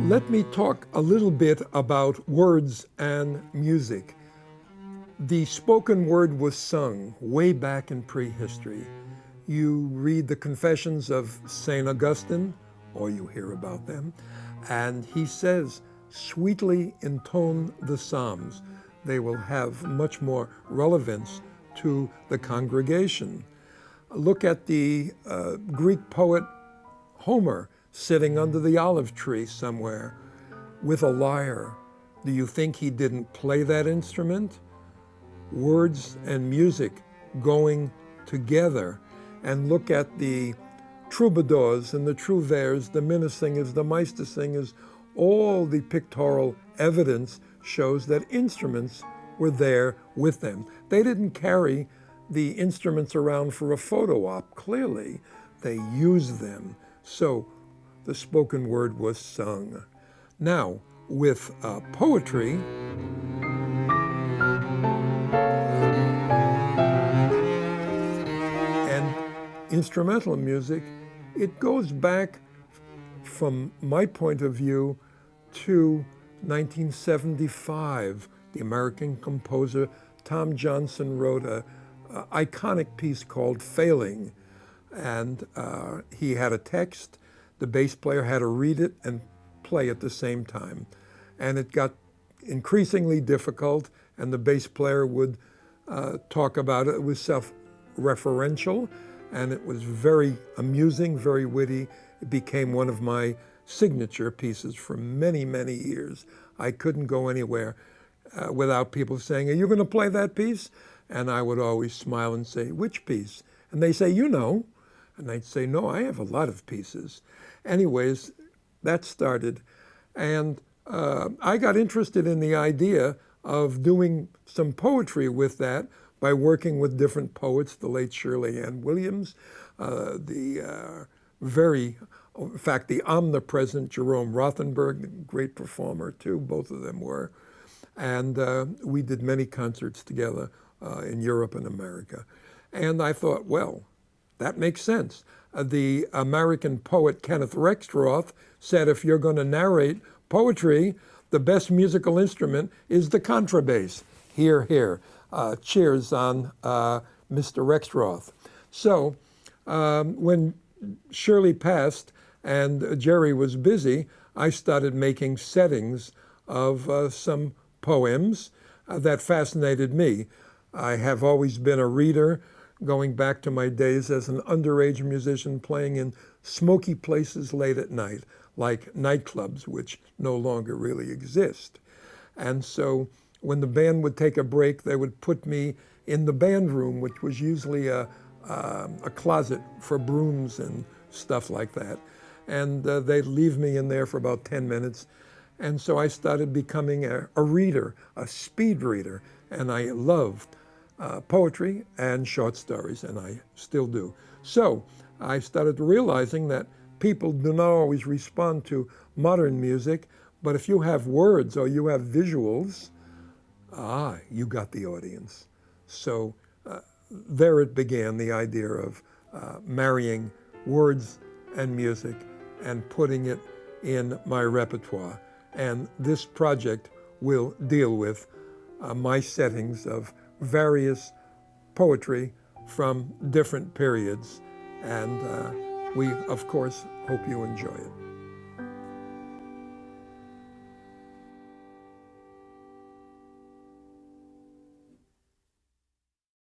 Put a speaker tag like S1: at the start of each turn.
S1: Let me talk a little bit about words and music. The spoken word was sung way back in prehistory. You read the Confessions of St. Augustine, or you hear about them, and he says, sweetly intone the Psalms. They will have much more relevance to the congregation. Look at the Greek poet Homer sitting under the olive tree somewhere with a lyre. Do you think he didn't play that instrument? Words and music going together. And look at the troubadours and the trouvères, the minnesingers, the meistersingers. All the pictorial evidence shows that instruments were there with them. They didn't carry the instruments around for a photo op, clearly. They used them. So the spoken word was sung. Now, with poetry, and instrumental music, it goes back, from my point of view, to 1975. The American composer Tom Johnson wrote an iconic piece called Failing. And he had a text. The bass player had to read it and play at the same time. And it got increasingly difficult, and the bass player would talk about it. It was self-referential, and it was very amusing, very witty. It became one of my signature pieces for many, many years. I couldn't go anywhere without people saying, "Are you going to play that piece?" And I would always smile and say, "Which piece?" And they say, "You know." And I'd say, "No, I have a lot of pieces." Anyways, that started. And I got interested in the idea of doing some poetry with that by working with different poets, the late Shirley Ann Williams, the omnipresent Jerome Rothenberg, great performer too, both of them were. And we did many concerts together in Europe and America. And I thought, well, that makes sense. The American poet Kenneth Rexroth said, if you're going to narrate poetry, the best musical instrument is the contrabass. Hear, hear. Cheers on Mr. Rexroth. So when Shirley passed and Jerry was busy, I started making settings of some poems that fascinated me. I have always been a reader, going back to my days as an underage musician playing in smoky places late at night, like nightclubs, which no longer really exist. And so when the band would take a break, they would put me in the band room, which was usually a closet for brooms and stuff like that. And they'd leave me in there for about 10 minutes. And so I started becoming a reader, a speed reader, and I loved poetry and short stories, and I still do. So I started realizing that people do not always respond to modern music, but if you have words or you have visuals, you got the audience. So there it began, the idea of marrying words and music and putting it in my repertoire. And this project will deal with my settings of various poetry from different periods. And we, of course, hope you enjoy it.